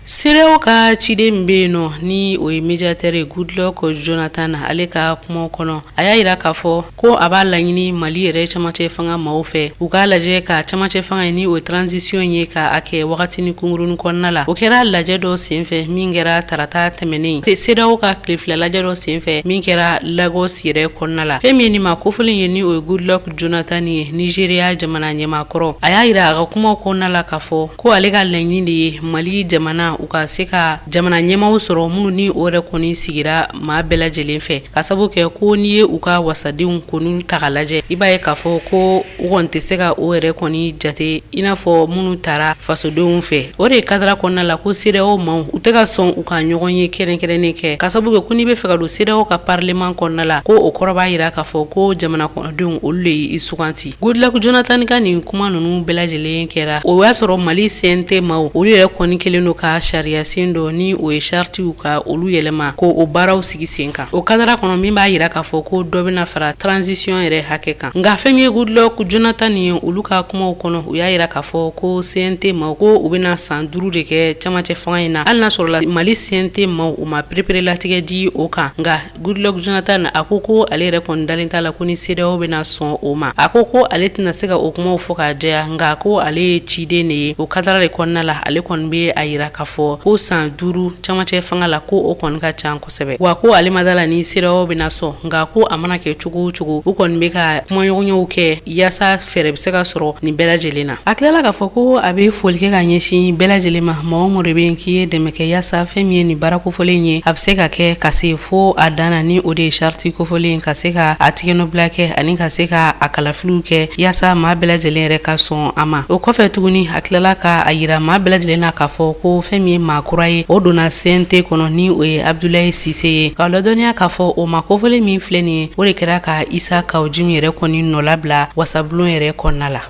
CEDEAO ka ciden min bɛ yen nɔ ni o ye médiateur ye Goodluck Jonathan ale ka kuma kɔnɔ a y'a yira k'a fɔ ko a b'a laɲini Mali yɛrɛ camancɛ fanga maaw fɛ u k'a lajɛ ka camancɛ fanga ni o transition ye ka a kɛ wagati ni kunkurunin kɔnɔna la o kɛra lajɛ dɔ senfɛ min kɛra tarata tɛmɛnen CEDEAO ka tile fila lajɛ dɔ senfɛ min kɛra Lagos yɛrɛ kɔnɔna la fɛn min ye nin ma kofɔlen ye ni o ye Goodluck Jonathan ye Nigeria jamana ɲɛmaakɔrɔ a y'a yira a ka kuma kɔnɔna la k'a fɔ ko ale ka laɲini de ye Mali jamana na u ka se ka jamana ɲɛmaw sɔrɔ minnu ni o yɛrɛ kɔni sigira maa bɛɛ lajɛlen fɛ ka sabu kɛ ko n'i ye u ka wasadenw kɔni ta ka lajɛ i b'a ye k'a fɔ ko u kɔni tɛ se ka o yɛrɛ kɔni jate i n'a fɔ minnu taara fasodenw fɛ o de kadara kɔnɔna la ko CEDEAO maaw u tɛ ka sɔn u ka ɲɔgɔn ye kɛrɛnkɛrɛnnen kɛ ka sabu kɛ ko n'i bɛ fɛ ka don CEDEAO ka parlement kɔnɔna la ko o kɔrɔ b'a jira k'a fɔ ko jamana kɔnɔdenw olu de y'i suganti. Goodluck Jonathan ka nin kuma ninnu bɛɛ lajɛlen kɛra o y'a sɔrɔ Mali CNT maaw olu yɛrɛ kɔni kelen don ka sariya sen dɔ ni o ye chartiw ka olu yɛlɛma ko o baaraw sigi sen kan o kadara kɔnɔ min b'a jira k'a fɔ ko dɔ bɛna fara transition yɛrɛ hakɛ kan nka fɛn ye Goodluck Jonathan ye olu ka kumaw kɔnɔ u y'a jira k'a fɔ ko CNT maaw ko u bɛna san 5 de kɛ camancɛ fanga in na hali n'a sɔrɔ Mali CNT maaw u ma perepere latigɛ di o kan nka Goodluck Jonathan a ko ale yɛrɛ kɔni dalen t'a la ko ni CEDEAO bɛna sɔn o ma a ko ale tɛna se ka o kumaw fɔ k'a jɛya nka ko ale ye ciden de ye o kadara de kɔnɔna la ale kɔni bɛ a jira k'a fɔ ko san 5 camancɛ fanga la ko o kɔni ka ca kosɛbɛ wa ko ale ma da la ni CEDEAO bɛna sɔn nka ko a mana kɛ cogo o cogo u kɔni bɛ ka kumaɲɔgɔnyew kɛ yaasa fɛɛrɛ bɛ se ka sɔrɔ nin bɛɛ lajɛlen na a tilala k'a fɔ ko a bɛ foli kɛ ka ɲɛsin bɛɛ lajɛlen ma mɔgɔ mɔgɔ de bɛ yen k'i ye dɛmɛ kɛ yaasa fɛn min ye nin baara kofɔlen ye a bɛ se ka kɛ ka se fo a dan na ni o de ye charti kofɔlen ka se ka a tigɛnɔbila kɛ ani ka se ka a kalafiliw kɛ yaasa maa bɛɛ lajɛlen yɛrɛ ka sɔn a ma o kɔfɛ tuguni a tilala ka a yira maa bɛɛ lajɛlen na k'a fɔ ko fɛn min ye maa kura ye o donna CNT kɔnɔ ni o ye Abdoulaye Cissé ye ka ladɔnniya k'a fɔ o ma kofɔlen min filɛ nin ye o de kɛra ka Isa Kawujimi yɛrɛ kɔni nɔ labila wasabulon yɛrɛ kɔnɔna la.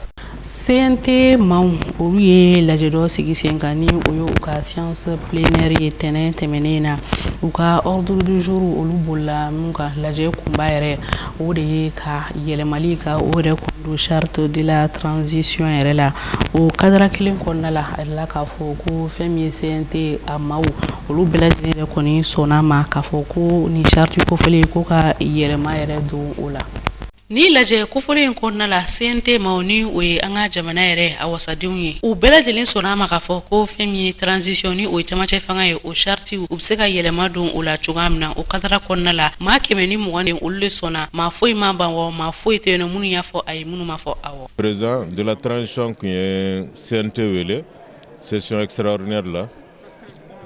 CNT maaw olu ye lajɛ dɔ sigi sen kan ni o ye u ka séance plénière ye tɛnɛn tɛmɛnen na u ka ordre du jour olu bolila min ka lajɛ kunba yɛrɛ o de ye ka yɛlɛmali ka o yɛrɛ kun charte de la transition yɛrɛ la o kadara kelen kɔnɔna la a la k'a fɔ ko fɛn min ye CNT a maaw olu bɛɛ lajɛlen yɛrɛ kɔni sɔnna ma k'a fɔ ko ni charte kofɔlen ko ka yɛlɛma yɛrɛ don o la. Ni lajɛ kofɔlen in kɔnɔna la CNT maaw ni o ye an ka jamana yɛrɛ a wasadenw ye u bɛɛ lajɛlen sɔnna ma k'a fɔ ko fɛn min ye transition ni o ye camancɛ fanga ye o chartiw u bɛ se ka yɛlɛma don o la cogoya min na o kadara kɔnɔna la maa 120 olu de sɔnna maa foyi ma ban wa maa foyi tɛ yen nɔ minnu y'a fɔ a ye minnu ma fɔ awɔ. Président de la transition kun ye CNT wele session extraordinaire la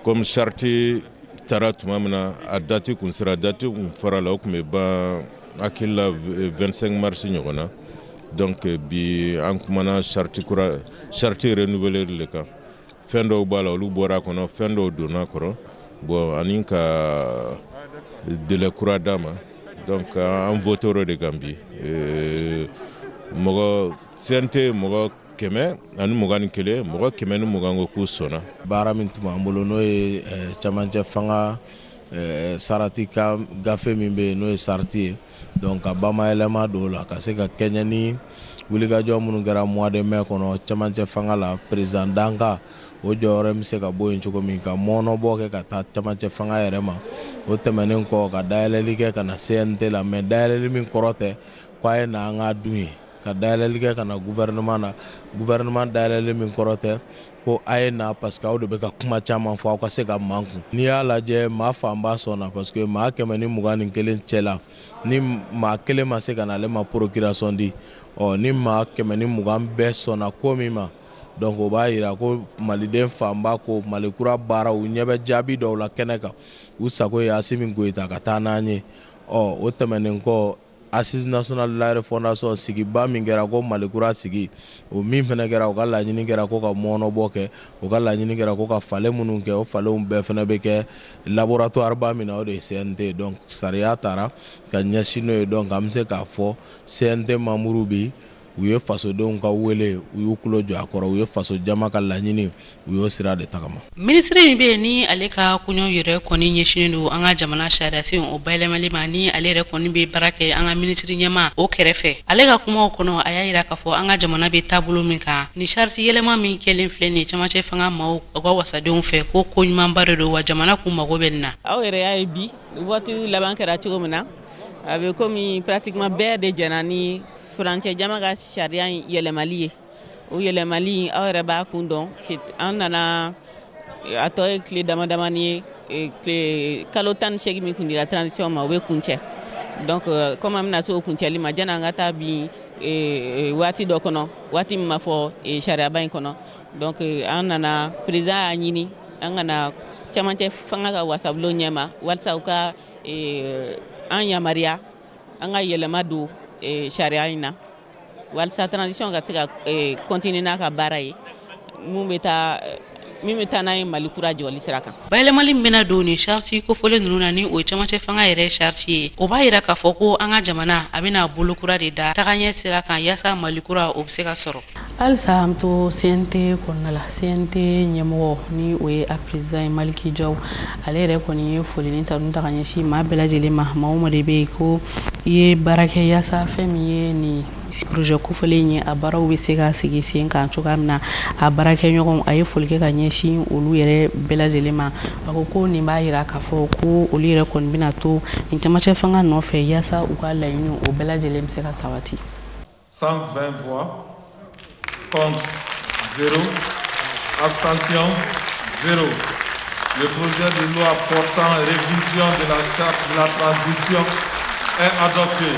comme charti taara tuma min na a date kun sera date kun fɔra la o kun bɛ ban akila 25 mars ɲɔgɔn na donc bi an kumana charte renouvelée le kan fɛn dɔw b'a la olu bɔra kɔnɔ fɛn dɔw donna kɔrɔ bon ani ka délai kura d'a ma donc an voté de kan bi mɔgɔ CNT mɔgɔ 121 mɔgɔ 120 ko k'u sɔnna baara min tun b'an bolo n'o ye camancɛ fanga sarati ka gafe min bɛ yen n'o ye sarati ye donc ka bamayɛlɛma don la ka se ka kɛɲɛ ni wulikajɔ minnu kɛra mois de mai kɔnɔ camancɛ fanga la président Danka o jɔyɔrɔ bɛ se ka bɔ yen cogo min ka mɔnɔbɔ kɛ ka taa camancɛ fanga yɛrɛ ma o tɛmɛnen kɔ ka dayɛlɛli kɛ ka na CNT la mais dayɛlɛli min kɔrɔ tɛ k'a ye na an ka dun ye ka dayɛlɛli kɛ ka na gouvernement na gouvernement dayɛlɛli min kɔrɔ tɛ ko a ye na parce que aw de bɛ ka kuma caman fɔ aw ka se ka mankun n'i y'a lajɛ maa fanba sɔnna parce que maa 121 cɛ la ni maa kelen ma se ka na ale ma procuration di ni maa 120 bɛɛ sɔnna ko min ma donc o b'a jira ko maliden fanba ko malikura baara u ɲɛ bɛ jaabi dɔw la kɛnɛ kan u sago ye Asimi Goyita ka taa n'an ye o tɛmɛnen kɔ Assise nationale de la refondation sigiba min kɛra ko malikura sigi o min fana kɛra o ka laɲini kɛra ko ka mɔnɔbɔ kɛ o ka laɲini kɛra ko ka falen minnu kɛ o falenw bɛɛ fana bɛ kɛ laboratoire ba min na o de ye CNT donc sariya taara ka ɲɛsin n'o ye donc an bɛ se k'a fɔ CNT membre bi u ye fasodenw ka wele u y'u tulo jɔ a kɔrɔ u ye faso jama ka laɲini u y'o sira de tagama. Ministre min bɛ yen ni ale ka kɔɲɔ yɛrɛ kɔni ɲɛsinnen don an ka jamana sariya sen o bayɛlɛmali ma ni ale yɛrɛ kɔni bɛ baara kɛ an ka ministre ɲɛma o kɛrɛfɛ ale ka kumaw kɔnɔ a y'a jira k'a fɔ an ka jamana bɛ taabolo min kan ni charte yɛlɛma min kɛlen filɛ nin ye camancɛ fanga maaw u ka wasadenw fɛ ko ɲumanba de don wa jamana kun mago bɛ nin na. Aw yɛrɛ y'a ye bi vote laban kɛra cogo min na a bɛ komi pratiquement bɛɛ de jɛna ni furancɛ jama ka sariya yɛlɛmali ye o yɛlɛmali aw yɛrɛ b'a kun dɔn an nana a tɔ ye tile damadamani ye tile kalo 18 min kun dira transition ma o bɛ kuncɛ donc comme an bɛna se o kuncɛli ma jana an ka taa bi waati dɔ kɔnɔ waati min ma fɔ sariyaba in kɔnɔ donc an nana président y'a ɲini an kana camancɛ fanga ka wasabulon ɲɛma walasa u ka an yamaruya an ka yɛlɛma don sariya in na walasa transition ka se ka continuer n'a ka baara ye min bɛ taa n'a ye Mali kura jɔli sira kan. Bayɛlɛmali min bɛna don ni charte kofɔlen ninnu na ni o ye camancɛ fanga yɛrɛ charte ye o b'a yira k'a fɔ ko an ka jamana a bɛna bolo kura de da tagaɲɛ sira kan yaasa Mali kura o bɛ se ka sɔrɔ. Halisa an to CNT kɔnɔna la CNT ɲɛmɔgɔ ni o ye a président ye Maliki Jaw ale yɛrɛ kɔni ye folinin ta nun ta ka ɲɛsin maa bɛɛ lajɛlen ma maa o maa de bɛ yen ko i ye baara kɛ yaasa fɛn min ye nin projet kofɔlen ye a baaraw bɛ se ka sigi sen kan cogoya min na a baarakɛɲɔgɔnw a ye foli kɛ ka ɲɛsin olu yɛrɛ bɛɛ lajɛlen ma a ko nin b'a yira k'a fɔ ko olu yɛrɛ kɔni bɛna to nin camancɛ fanga nɔfɛ yaasa u ka laɲini o bɛɛ lajɛlen bɛ se ka sabati. 120 voix contre 0, abstention 0. Le projet de loi portant révision de la charte de la transition est adopté.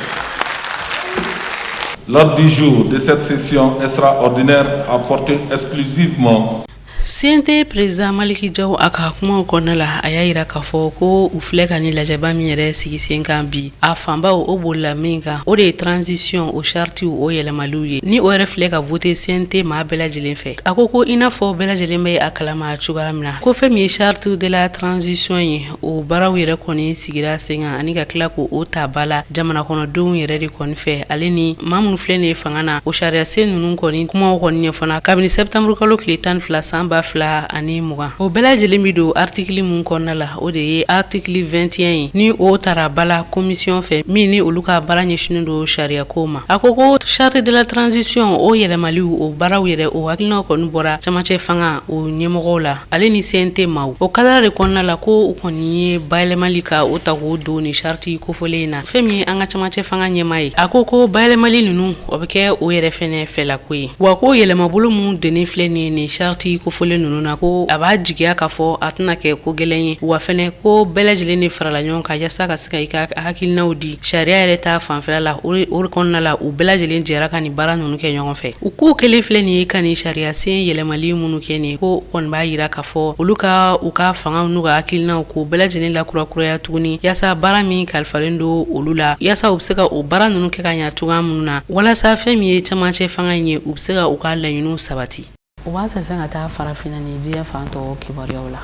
L'ordre du jour de cette session extraordinaire a porté exclusivement CNT président Maliki Jaw a ka kuma kɔnɔna la a y'a yira k'a fɔ ko u filɛ ka ni lajɛba min yɛrɛ sigi sen kan bi a fanbaw o bolila min kan o de ye transition o charte o yɛlɛmaliw ye ni o yɛrɛ filɛ ka voter CNT maa bɛɛ lajɛlen fɛ a ko i n'a fɔ bɛɛ lajɛlen bɛ a kalama cogoya min na ko fɛn min ye charte de la transition ye o baaraw yɛrɛ kɔni sigira sen kan ani ka tila k'o ta ba la jamana kɔnɔdenw yɛrɛ de kɔni fɛ ale ni maa minnu filɛ nin ye fanga na o sariya sen ninnu kɔni kumaw kɔni ɲɛfɔna kabini septembre kalo tile 12 san 2020 o bɛɛ lajɛlen bi don article mun kɔnɔna la o de ye article 21 ye ni o tara bala commission fɛ min ni olu ka baara ɲɛsinen don sariya ko ma a ko charte de la transition o yɛlɛmaliw o baaraw yɛrɛ o hakilinaw kɔni bɔra camancɛ fanga o ɲɛmɔgɔw la ale ni CNT maaw o kadara de kɔnɔna la ko u kɔni ye bayɛlɛmali ka o ta k'o don ni charte kofɔlen na fɛn min an ka camancɛ fanga ɲɛma ye a ko bayɛlɛmali ninnu o bɛ kɛ o yɛrɛ fɛnɛ fɛla ko ye wa ko yɛlɛmabolo mun deni filɛ ni charte kofɔlen ninnu na ko a b'a jigiya k'a fɔ a tɛna kɛ ko gɛlɛn ye wa fɛnɛ ko bɛɛ lajɛlen de farala ɲɔgɔn kan yaasa ka se ka i ka hakilinaw di sariya yɛrɛ ta fanfɛla la o kɔnɔna la u bɛɛ lajɛlen jɛra ka nin baara ninnu kɛ ɲɔgɔn fɛ u ko kelen filɛ nin ye ka nin sariya sen yɛlɛmali minnu kɛ nin ko kɔni b'a yira k'a fɔ olu ka u ka fanga n'u ka hakilinaw k'u bɛɛ lajɛlen lakurakuraya tuguni yaasa baara min kalifalen don olu la yaasa u bɛ se ka o baara ninnu kɛ ka ɲa cogoya minnu na walasa fɛn min ye camancɛ fanga in ye u bɛ se ka u ka laɲiniw sabati. O b'a sɛnsɛn ka taa farafinna ni diɲɛ fan tɔw kibaruyaw la.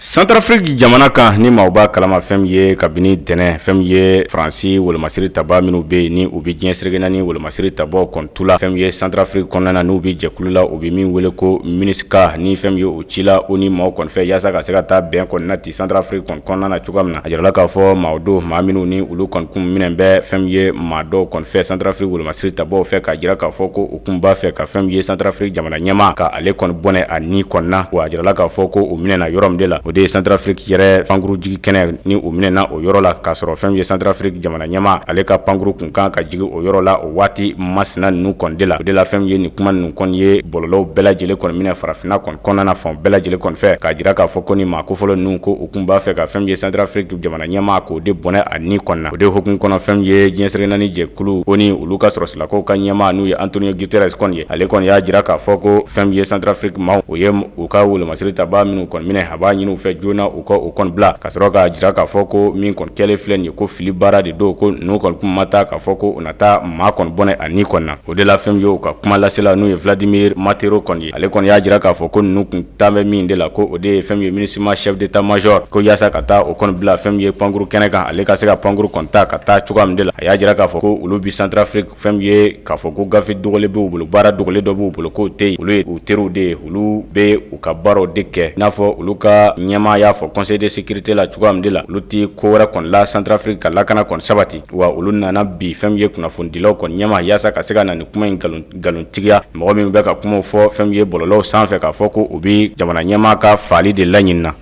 Centrafrique jamana kan ni maaw b'a kalama fɛn ye kabini tɛnɛ fɛn ye Faransi wolomasiri taba minnu bɛ ni u bɛ diɲɛ sirigena ni wolomasiri tabaw kɔntula fɛn ye Centrafrique kɔnɔna na n'u bɛ jɛkulu la u bɛ min wele ko MINUSCA ni fɛn ye o ci la o ni maaw kɔni fɛ yaasa ka se ka taa bɛn kɔni nati Centrafrique kɔnɔna na cogoya min na a jirala k'a fɔ maaw do maa minnu ni olu kɔni kun minɛn bɛ fɛn ye maa dɔw kɔni fɛ Centrafrique wolomasiri tabaw fɛ k'a jira k'a fɔ ko u kun b'a fɛ ka fɛn ye Centrafrique jamana ɲɛma ka ale kɔni bɔnɛ a ni kɔnɔna wa a jirala k'a fɔ ko u minɛna yɔrɔ min de la o de ye Centrafrique yɛrɛ pankuru jigi kɛnɛ ni u minɛna o yɔrɔ la k'a sɔrɔ fɛn ye Centrafrique jamana ɲɛma ale ka pankuru kun kan ka jigi o yɔrɔ la o waati masina ninnu kɔni de la o de la fɛn ye nin kuma ninnu kɔni ye bɔlɔlɔw bɛɛ lajɛlen kɔni minɛ farafinna kɔni kɔnɔna fan bɛɛ lajɛlen kɔni fɛ k'a jira k'a fɔ ko ni maa kofɔlɔ ninnu ko u kun b'a fɛ ka fɛn ye Centrafrique jamana ɲɛma k'o de bɔnɛ a ni kɔnɔna o de hukumu kɔnɔ fɛn ye diɲɛ sirigena ni jɛkulu o ni olu ka sɔrɔsilakaw ka ɲɛma n'u ye Antonio Guterres kɔni ye ale kɔni y'a jira k'a fɔ ko fɛn ye Centrafrique maaw o ye u ka wolomasiri taba minnu kɔni minɛ a b'a ɲini u fɛ joona u ka o kɔni bila ka sɔrɔ k'a jira k'a fɔ ko min kɔni kɛlen filɛ nin ye ko fili baara de don ko n'u kɔni kuma ma taa k'a fɔ ko u na taa maa kɔni bɔnɛ a ni kɔni na o de la fɛn ye u ka kuma lasela n'u ye Vladimir Matero kɔni ye ale kɔni y'a jira k'a fɔ ko ninnu kun taa bɛ min de la ko o de ye fɛn ye MINUSMA chef d'état major ko yaasa ka taa o kɔni bila fɛn ye pankuru kɛnɛ kan ale ka se ka pankuru kɔni ta ka taa cogoya min de la a y'a jira k'a fɔ ko olu bi Centrafrique fɛn ye k'a fɔ ko gafe dɔgɔlen b'u bolo baara dɔgɔlen dɔ b'u bolo k'o tɛ yen olu ye u teriw de ye olu bɛ u ka baaraw de kɛ i n'a fɔ olu ka ɲɛmaa y'a fɔ conseil de sécurité la cogoya min de la olu ti ko wɛrɛ kɔni la Centrafrique ka lakana kɔni sabati wa olu nana bi fɛn ye kunnafonidilaw kɔni ɲɛma yaasa ka se ka na ni kuma in nkalontigiya mɔgɔ min bɛ ka kumaw fɔ fɛn ye bɔlɔlɔw sanfɛ k'a fɔ ko u bi jamana ɲɛma ka faali de laɲinina.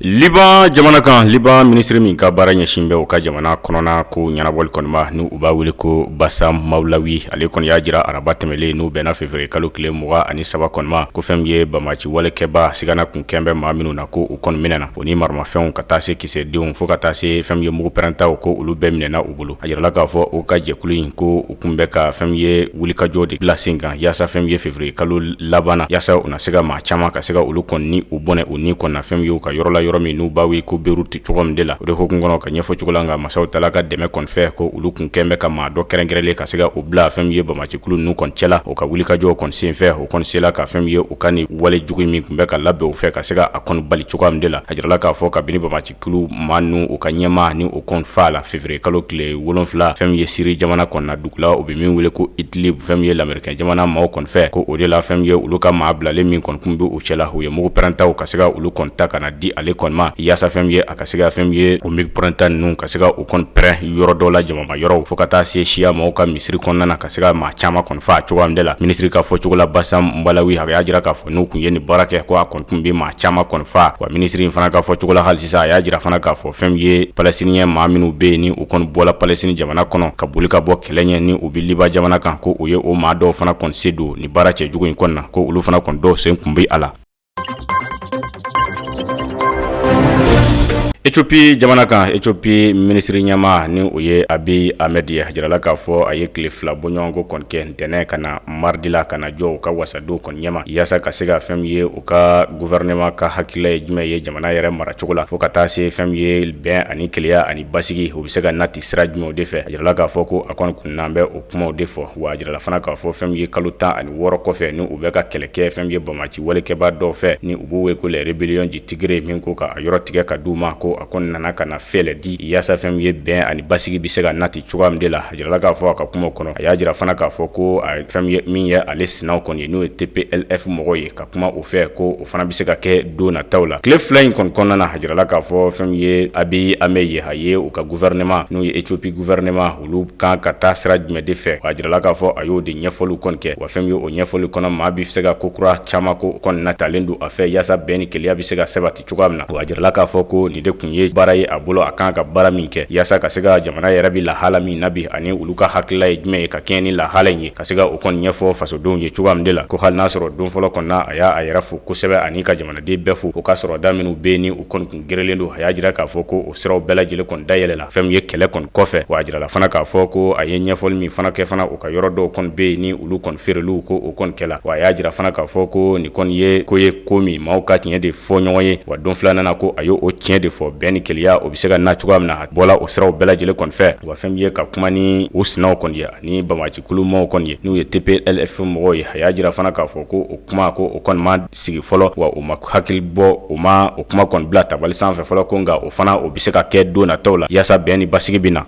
Liban jamana kan Liban ministre min ka baara ɲɛsin bɛ o ka jamana kɔnɔna ko ɲɛnabɔli kɔni ma ni u b'a wele ko Bassam Mawlawi ale kɔni y'a jira araba tɛmɛlen n'u bɛnna février kalo tile 23 kɔni ma ko fɛn ye bamaci walekɛba sigana kun kɛnbɛ maa minnu na ko u kɔni minɛna o ni maramafɛnw ka taa se kisɛdenw fo ka taa se fɛn ye mugu pɛrɛntaw ko olu bɛɛ minɛna u bolo a jirala k'a fɔ o ka jɛkulu in ko u kun bɛ ka fɛn ye wulikajɔ de bila sen kan yaasa fɛn ye février kalo labanna yaasa u na se ka maa caman ka se ka olu kɔni ni u bɔnɛ u ni kɔnna fɛn ye u ka yɔrɔ la yɔrɔ min n'u bawi ko Beirut cogo min de la o de hokun kɔnɔ ka ɲɛfɔ cogo la nka masaw tala ka dɛmɛ kɔni fɛ ko olu kun kɛnbɛ ka maa dɔ kɛrɛnkɛrɛnlen ka se ka u bila fɛn ye bamacikulu ninnu kɔni cɛla o ka wulikajɔ kɔni sen fɛ o kɔni sela ka fɛn ye u ka ni wale jugu min kun bɛ ka labɛn u fɛ ka se ka a kɔni bali cogo min de la a jirala k'a fɔ kabini bamacikulu maa nu u ka ɲɛma ni o kɔni fa la février kalo tile 7 fɛn ye Siri jamana kɔni na dugula o bɛ min wele ko Idlib fɛn ye l'américain jamana maaw kɔni fɛ ko o de la fɛn ye olu ka maa bilalen min kɔni kun bɛ u cɛla u ye mugu pɛrɛntaw ka se ka olu kɔni ta kana di ale kɔni ma yaasa fɛn ye a ka se ka fɛn ye o mugu pɛrɛnta ninnu ka se ka u kɔni pɛrɛn yɔrɔ dɔ la jamama yɔrɔ fo ka taa se siya maaw ka misiri kɔnɔna na ka se ka maa caman kɔni fa cogo min de la ministre ka fɔ cogo la Bassam Mawlawi a y'a jira k'a fɔ n'u kun ye ni baara kɛ ko a kɔni kun bɛ maa caman kɔni fa wa ministre in fana ka fɔ cogo la hali sisan a y'a jira fana k'a fɔ fɛn ye palestinien maa minnu bɛ yen ni u kɔni bɔla Palestine jamana kɔnɔ ka boli ka bɔ kɛlɛ ɲɛ ni u bɛ Liban jamana kan ko o ye o maa dɔw fana kɔni se don ni baara cɛ jugu in kɔni na ko olu fana kɔni dɔw sen kun bɛ a la. Ethiopie jamana kan Ethiopie ministre ɲɛma ni o ye Abiy Ahmed ye jirala k'a fɔ a ye tile 2 bɔɲɔgɔnko kɔni kɛ ntɛnɛn ka na mardi la ka na jɔ u ka wasado kɔni ɲɛma yaasa ka se ka fɛn ye u ka gouvernement ka hakilila ye jumɛn ye jamana yɛrɛ maracogo la fo ka taa se fɛn ye bɛn ani keleya ani basigi o bɛ se ka nati sira jumɛnw de fɛ a jirala k'a fɔ ko a kɔni kunnan bɛ o kumaw de fɔ wa a jirala fana k'a fɔ fɛn ye kalo 16 kɔfɛ ni u bɛ ka kɛlɛ kɛ fɛn ye bamaci walekɛba dɔw fɛ ni u b'u wele ko les rébellions du Tigre min ko ka yɔrɔ tigɛ ka d'u ma ko a kɔni nana ka na fɛlɛ di yaasa fɛn ye bɛn ani basigi bɛ se ka nati cogoya min de la a jirala k'a fɔ a ka kuma kɔnɔ a y'a jira fana k'a fɔ ko a fɛn ye min ye ale sinaw kɔni ye n'o ye TPLF mɔgɔw ye ka kuma o fɛ ko o fana bɛ se ka kɛ don nataw la tile 2 in kɔni kɔnɔna na a jirala k'a fɔ fɛn ye Abiy Ahmed ye a ye u ka gouvernement n'o ye Ethiopie gouvernement olu kan ka taa sira jumɛn de fɛ a jirala k'a fɔ a y'o de ɲɛfɔliw kɔni kɛ wa fɛn ye o ɲɛfɔli kɔnɔ maa bɛ se ka ko kura caman ko kɔni natalen don a fɛ yaasa bɛn ni keleya bɛ se ka sabati cogoya min na wa a jirala k'a fɔ ko nin de kun ye baara ye a bolo a kan ka baara min kɛ yaasa ka se ka jamana yɛrɛ bi lahala min na bi ani olu ka hakilila ye jumɛn ye ka kɛɲɛ ni lahala in ye ka se ka o kɔni ɲɛfɔ fasodenw ye cogoya min de la ko hali n'a sɔrɔ don fɔlɔ kɔnɔ a y'a a yɛrɛ fo kosɛbɛ ani ka jamanaden bɛɛ fo o ka sɔrɔ da minnu bɛ ni u kɔni kun gerelen don a y'a jira k'a fɔ ko o siraw bɛɛ lajɛlen kɔni dayɛlɛla fɛn ye kɛlɛ kɔni kɔfɛ wa a jirala fana k'a fɔ ko a ye ɲɛfɔli min fana kɛ fana o ka yɔrɔ dɔw kɔni bɛ ni olu kɔni feereliw ko o kɔni kɛla wa a y'a jira fana k'a fɔ ko nin kɔni ye ko min maaw ka tiɲɛ de fɔ ɲɔgɔn ye wa don filanan ko a ye o tiɲɛ de fɔ bɛn ni keleya o bɛ se ka na cogoya min na a bɔla o siraw bɛɛ lajɛlen kɔni fɛ wa fɛn ye ka kuma ni o sinaw kɔni ye ani bamacikulu maaw kɔni ye n'u ye TPLF mɔgɔw ye a y'a jira fana k'a fɔ ko o kuma ko o kɔni ma sigi fɔlɔ wa o ma hakili bɔ o ma o kuma kɔni bila tabali sanfɛ fɔlɔ ko nka o fana o bɛ se ka kɛ don nataw la yaasa bɛn ni basigi bɛ na.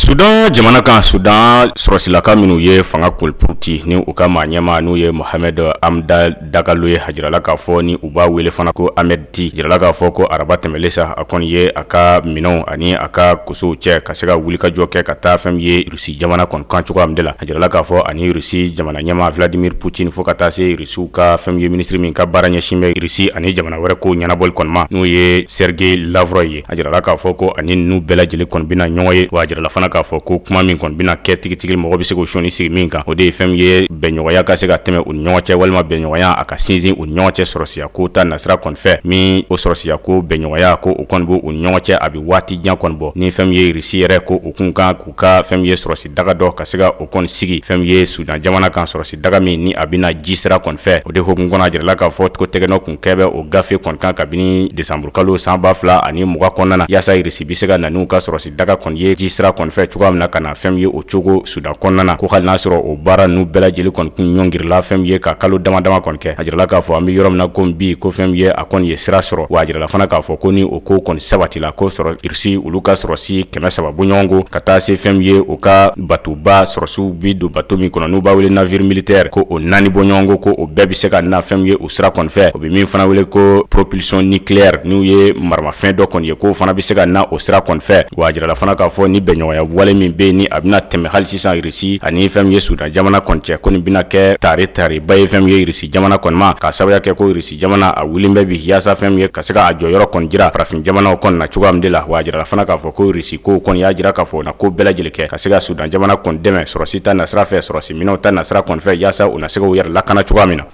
Sudan jamana kan Sudan sɔrɔsilaka minnu ye fanga kolpuruti ni u ka maa ɲɛma n'u ye Mohamed Amda Dagalo ye a jirala k'a fɔ ni u b'a wele fana ko Ahmed T jirala k'a fɔ ko araba tɛmɛlen sa a kɔni ye a ka minɛnw ani a ka kosow cɛ ka se ka wulikajɔ kɛ ka taa fɛn ye Rusi jamana kɔni kan cogoya min de la a jirala k'a fɔ ani Rusi jamana ɲɛma Vladimir Putin fo ka taa se Rusiw ka fɛn ye ministre min ka baara ɲɛsin bɛ Rusi ani jamana wɛrɛ ko ɲɛnabɔli kɔni ma n'o ye Sergei Lavrov ye a jirala k'a fɔ ko ani ninnu bɛɛ lajɛlen kɔni bɛna ɲɔgɔn ye wa a jirala fana k'a fɔ ko kuma min kɔni bɛna kɛ tigitigi mɔgɔ bɛ se k'o sɔnni sigi min kan o de ye fɛn ye bɛnɲɔgɔnya ka se ka tɛmɛ u ɲɔgɔn cɛ walima bɛnɲɔgɔnya a ka sinsin u ɲɔgɔn cɛ sɔrɔsiya ko ta nasira kɔni fɛ min o sɔrɔsiya ko bɛnɲɔgɔnya ko o kɔni b'u ɲɔgɔn cɛ a bɛ waati jan kɔni bɔ ni fɛn ye Rusi yɛrɛ ko u kun kan k'u ka fɛn ye sɔrɔsi daga dɔ ka se ka o kɔni sigi fɛn ye Sudan jamana kan sɔrɔsi daga min ni a bɛna ji sira kɔni fɛ o de hokumu kɔnɔ a jirala k'a fɔ ko tɛgɛnɔ kun kɛ bɛ o gafe kɔni kan kabini desanburu kalo san 2020 kɔnɔna na yaasa Rusi bɛ se ka na n'u ka sɔrɔsi daga kɔni ye ji sira kɔni fɛ cogoya min na ka na fɛn ye o cogo Sudan kɔnɔna na ko hali n'a sɔrɔ o baara ninnu bɛɛ lajɛlen kɔni kun ɲɔngirila fɛn ye ka kalo dama dama kɔni kɛ a jirala k'a fɔ an bɛ yɔrɔ min na ko bi ko fɛn ye a kɔni ye sira sɔrɔ wa a jirala fana k'a fɔ ko ni o ko kɔni sabatila ko sɔrɔ Rusi olu ka sɔrɔsi 300 bɔɲɔgɔnko ka taa se fɛn ye o ka batoba sɔrɔsiw bi don bato min kɔnɔ n'u b'a wele navire militaire ko o 4 bɔɲɔgɔnko ko o bɛɛ bɛ se ka na fɛn ye o sira kɔni fɛ o bɛ min fana wele ko propulsion nucléaire n'u ye maramafɛn dɔ kɔni ye ko fana bɛ se ka na o sira kɔni fɛ wa a jirala fana k'a fɔ ni bɛnɲɔgɔnya wale min be ni a bɛna tɛmɛ hali sisan Irisi ani fɛn min ye Sudan jamana kɔni cɛ ko nin bɛna kɛ tare ba ye fɛn min ye Irisi jamana kɔni ma ka sababuya kɛ ko Irisi jamana a wulilen bɛ bi yaasa fɛn min ye ka se ka jɔyɔrɔ kɔni jira farafin jamanaw kɔni na cogoya min de la wa a jirala fana k'a fɔ ko Irisi ko kɔni y'a jira k'a fɔ na ko bɛɛ lajɛlen kɛ ka se ka Sudan jamana kɔni dɛmɛ sɔrɔsi ta nasira fɛ sɔrɔsi minɛw ta nasira kɔni fɛ yaasa u na se k'u yɛrɛ lakana cogoya min na.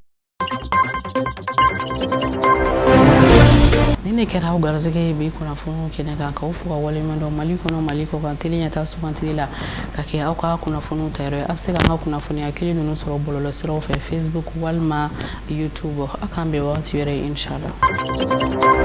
ne kɛra garzige bi kunnafoniw kɛnɛ kan k'aw fo ka waleɲuman dɔn Mali kɔnɔ Mali kɔ kan teli ɲɛtaa sugantili la ka kɛ aw ka kunnafoniw tayɔrɔ ye. A bɛ se k'an ka kunnafoniya kelen ninnu sɔrɔ bɔlɔlɔsiraw fɛ Facebook walima YouTube. A k'an bɛn wagati wɛrɛ inchallah.